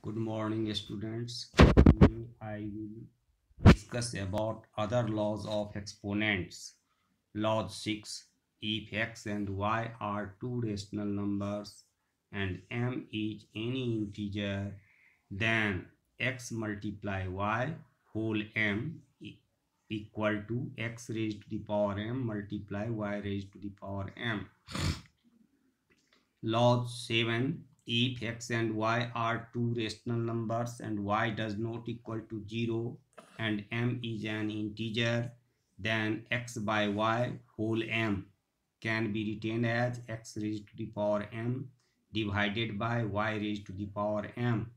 Good morning, students. Today I will discuss about other laws of exponents. Law 6. If x and y are two rational numbers and m is any integer, then x multiply y whole m equal to x raised to the power m multiply y raised to the power m. Law 7. If x and y are two rational numbers and y does not equal to 0 and m is an integer, then x by y whole m can be written as x raised to the power m divided by y raised to the power m.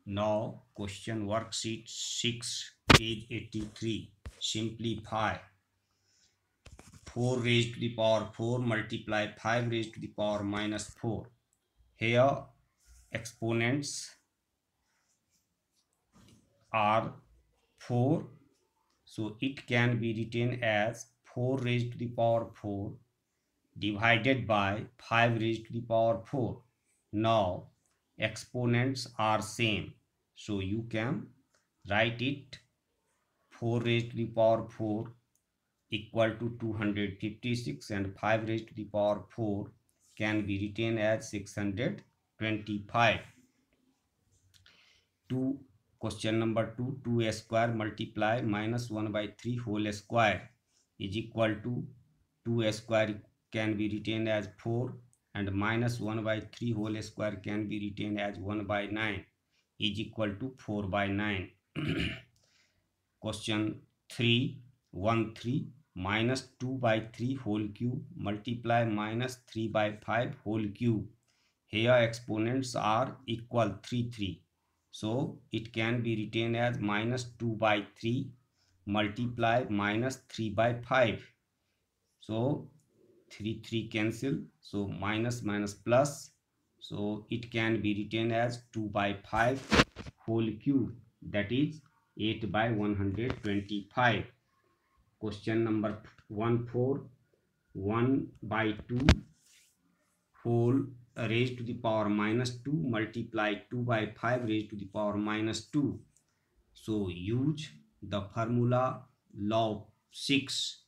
Now question worksheet 6 page 83. Simplify. 4 raised to the power 4 multiply 5 raised to the power minus 4. Here exponents are 4, so it can be written as 4 raised to the power 4 divided by 5 raised to the power 4. Now exponents are same, so you can write it 4 raised to the power 4 equal to 256 and 5 raised to the power 4 can be written as 625. 2. Question number 2. 2 square multiply minus 1 by 3 whole square is equal to 2 square can be written as 4 and minus 1 by 3 whole square can be written as 1 by 9 is equal to 4 by 9. Question 3. 1 3 minus 2 by 3 whole cube multiply minus 3 by 5 whole cube. Here exponents are equal 3 3. So it can be written as minus 2 by 3 multiply minus 3 by 5. So 3 3 cancel. So minus minus plus. So it can be written as 2 by 5 whole cube, that is 8 by 125. Question number 1 4. 1 by 2 whole raised to the power minus 2 multiply 2 by 5 raised to the power minus 2. So use the formula law 6.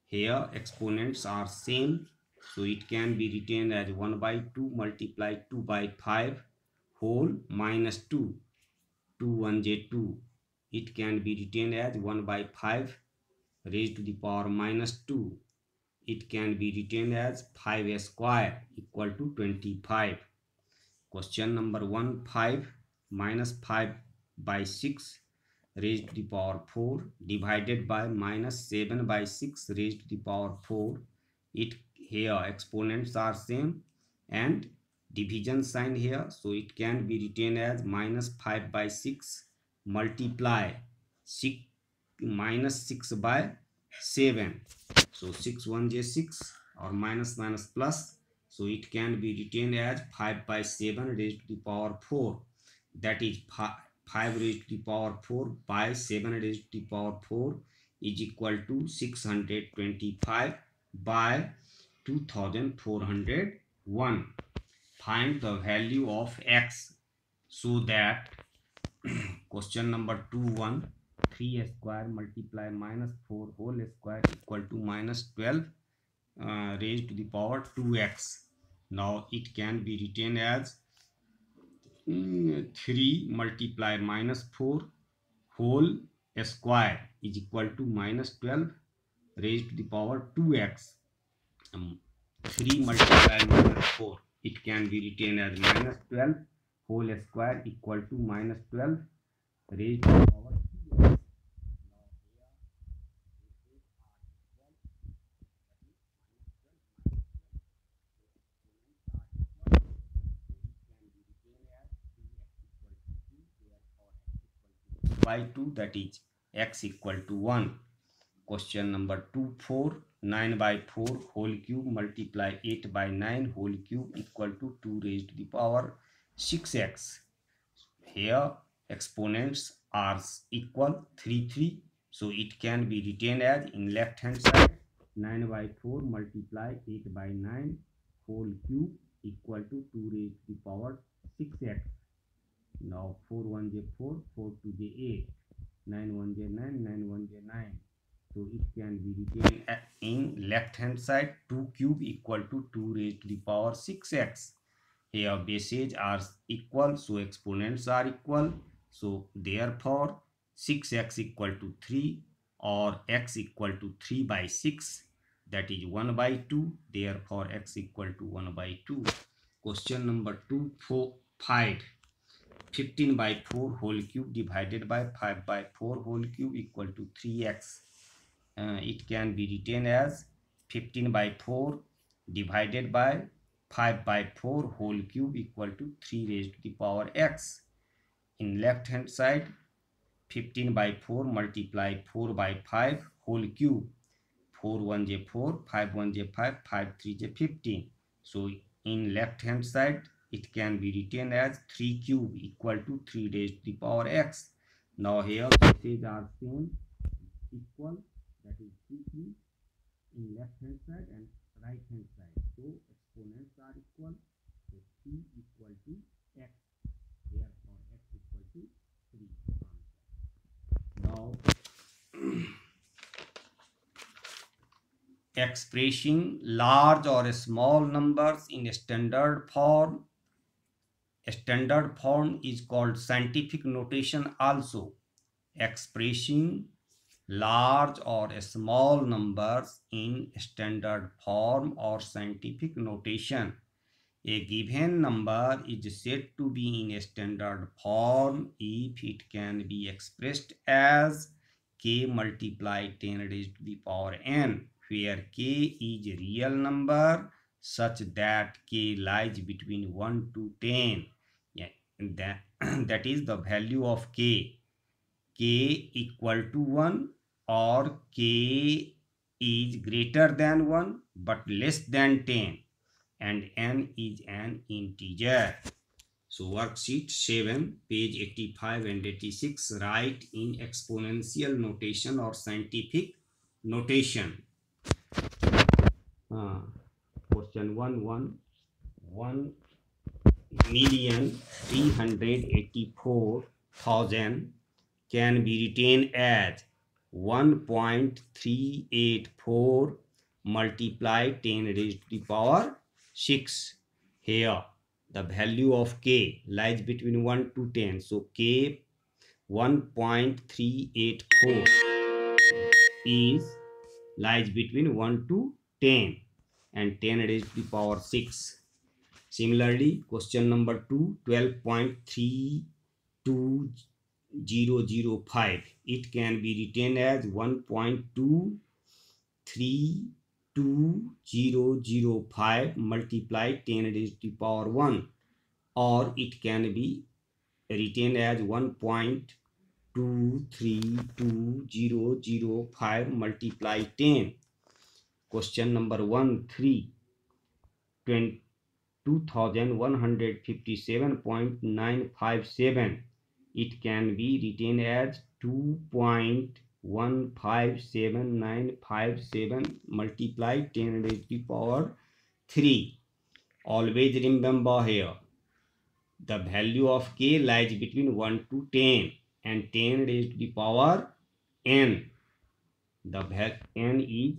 Here exponents are same, so it can be written as 1 by 2 multiply 2 by 5 whole minus 2. 2 1 j 2. It can be written as 1 by 5 raised to the power minus 2. It can be written as 5 square equal to 25. Question number 1. 5 minus 5 by 6 raised to the power 4 divided by minus 7 by 6 raised to the power 4. It here exponents are same and division sign here, so it can be written as minus 5 by 6 multiply 6 minus 6 by 7. So 6 1 j 6 or minus minus plus, so it can be written as 5 by 7 raised to the power 4, that is 5 raised to the power 4 by 7 raised to the power 4 is equal to 625 by 2401. Find the value of x, so that question number 2 1. 3 square multiply minus 4 whole square equal to minus 12 raised to the power 2x. Now it can be written as 3 multiply minus 4 whole square is equal to minus 12 raised to the power 2x. 3 multiply minus 4, it can be written as minus 12 whole square equal to minus 12 raised to the power 2x. By 2, that is x equal to 1. Question number 2 4. 9 by 4 whole cube multiply 8 by 9 whole cube equal to 2 raised to the power 6x. Here exponents are equal 3 3, so it can be written as in left hand side 9 by 4 multiply 8 by 9 whole cube equal to 2 raised to the power 6x. Now 4 1 j 4, 4 2 j 8, 9 1 j 9, 9 1 j 9. So it can be written in left hand side 2 cube equal to 2 raised to the power 6x. Here bases are equal, so exponents are equal. So therefore 6x equal to 3 or x equal to 3 by 6, that is 1 by 2. Therefore x equal to 1 by 2. Question number 2, 4, 5. 15 by 4 whole cube divided by 5 by 4 whole cube equal to 3x. It can be written as 15 by 4 divided by 5 by 4 whole cube equal to 3 raised to the power x. In left hand side 15 by 4 multiply 4 by 5 whole cube. 4 1 j 4, 5 1 j 5, 5 3 j 15. So in left hand side it can be written as 3 cube equal to 3 raised to the power x. Now here bases are same equal, that is 3 3 in left hand side and right hand side. So exponents are equal. So 3 equal to x. Therefore x equal to 3. Now expressing large or small numbers in standard form. Standard form is called scientific notation also. Expressing large or small numbers in standard form or scientific notation. A given number is said to be in a standard form if it can be expressed as k multiply 10 raised to the power n, where k is a real number such that k lies between 1 to 10. Yeah, that is the value of k equal to 1 or k is greater than 1 but less than 10 and n is an integer. So worksheet 7 page 85 and 86 write in exponential notation or scientific notation. Question 1,384,000 can be written as 1.384 multiply 10 raised to the power 6. Here the value of k lies between 1 to 10. So k 1.384 is lies between 1 to 10 and 10 raised to the power 6. Similarly, question number 2, 12.32005. It can be written as 1.232005 multiply 10 raised to the power 1, or it can be written as 1.232005 multiply 10. Question number 1, 3. 2157.957. It can be written as 2.157957 multiply 10 raised to the power 3. Always remember here the value of k lies between 1 to 10 and 10 raised to the power n. The n is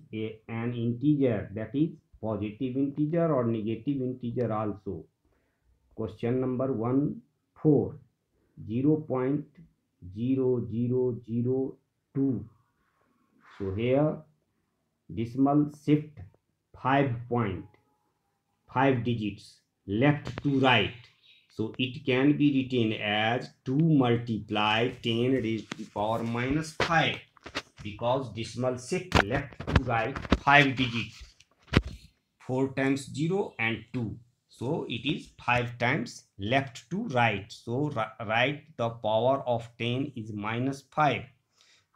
an integer, that is positive integer or negative integer also. Question number 1, 4. 0.0002. So here decimal shift 5 digits left to right. So it can be written as 2 multiply 10 raised to the power minus 5, because decimal shift left to right 5 digits. 4 times 0 and 2. So it is 5 times left to right. So write the power of 10 is minus 5.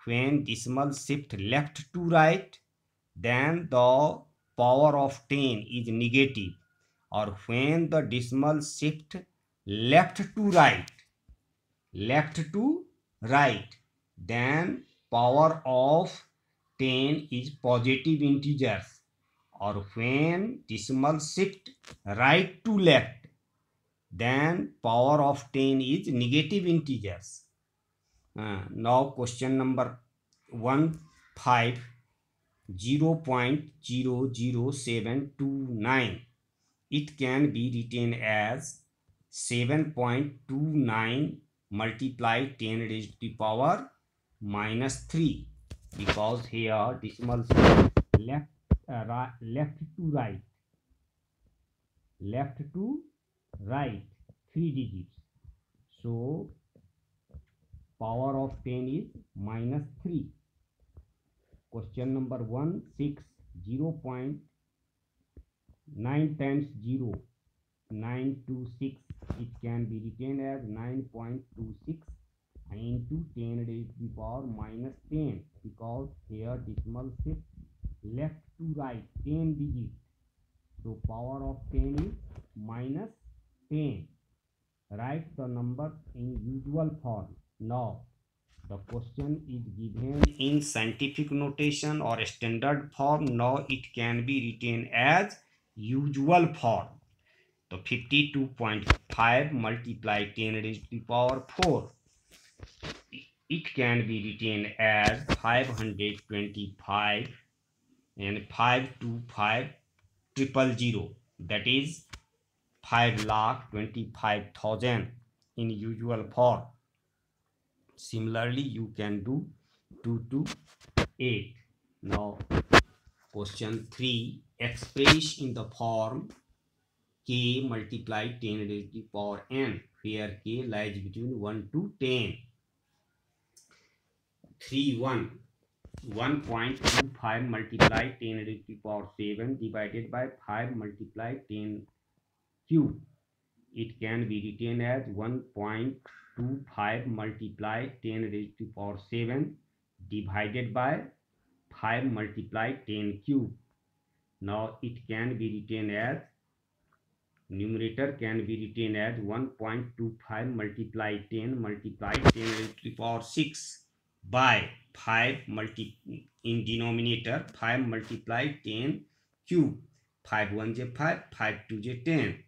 When decimal shift left to right, then the power of 10 is negative. Or when the decimal shift left to right, then power of 10 is positive integers. Or when decimal shift right to left, then power of 10 is negative integers. Now question number 1, 5, 0.00729. It can be written as 7.29 multiply 10 raised to the power minus 3, because here decimal left left to right 3 digits. So power of 10 is minus 3. Question number 1, 6, 0.9 times 0, 926. It can be written as 9.26 into 10 raised to the power minus 10, because here decimal shift left to right 10 digits. So power of 10 is minus 10. Write the number in usual form. Now the question is given in scientific notation or standard form. Now it can be written as usual form. So 52.5 multiply 10 raised to the power 4. It can be written as 525 and 525,000. That is 5,25,000 in usual form. Similarly, you can do 2 to 8. Now, question 3, express in the form k multiply 10 raised to the power n, where k lies between 1 to 10. 3, 1.25 multiply 10 raised to the power 7 divided by 5 multiply 10 cube. It can be written as 1.25 multiply 10 raised to the power 7 divided by 5 multiply 10 cube. Now it can be written as, numerator can be written as 1.25 multiply 10 raised to the power 6 by 5 in denominator 5 multiply 10 cube. 5 1 is 5, 5 2 is 10.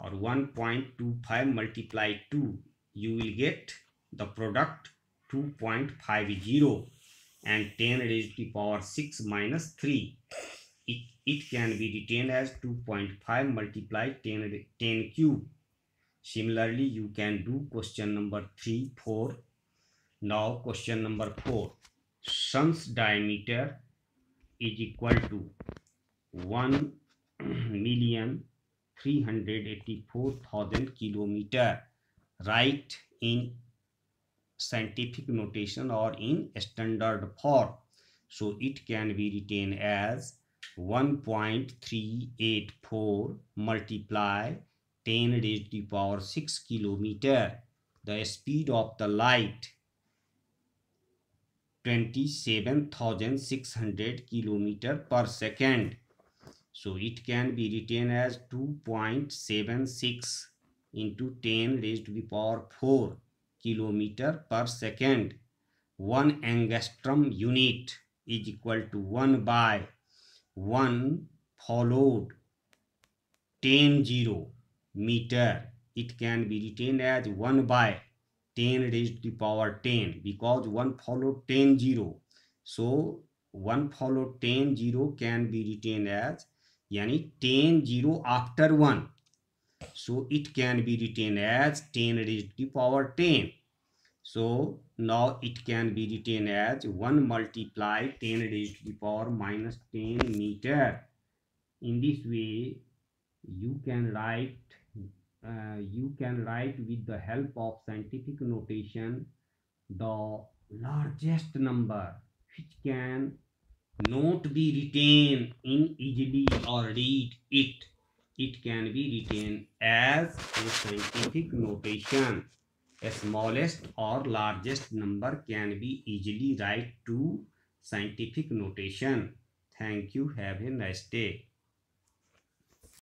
Or 1.25 multiply 2, you will get the product 2.50, and 10 raised to the power 6 minus 3. It can be written as 2.5 multiply 10 cube. Similarly, you can do question number 3, 4. Now question number 4. Sun's diameter is equal to 1,384,000 kilometer. Write in scientific notation or in standard form. So it can be written as 1.384 multiply 10 raised to the power 6 kilometer. The speed of the light 27,600 kilometer per second. So it can be written as 2.76 into 10 raised to the power 4 kilometer per second. 1 angstrom unit is equal to 1 by 1 followed 10 meter. It can be written as 1 by 10 raised to the power 10, because 1 followed 10. So 1 followed 10 can be written as yani 10 after 1. So it can be written as 10 raised to the power 10. So now it can be written as 1 multiply 10 raised to the power minus 10 meter. In this way, you can write with the help of scientific notation the largest number which can not be written in easily or read it. It can be written as a scientific notation. A smallest or largest number can be easily write to scientific notation. Thank you. Have a nice day.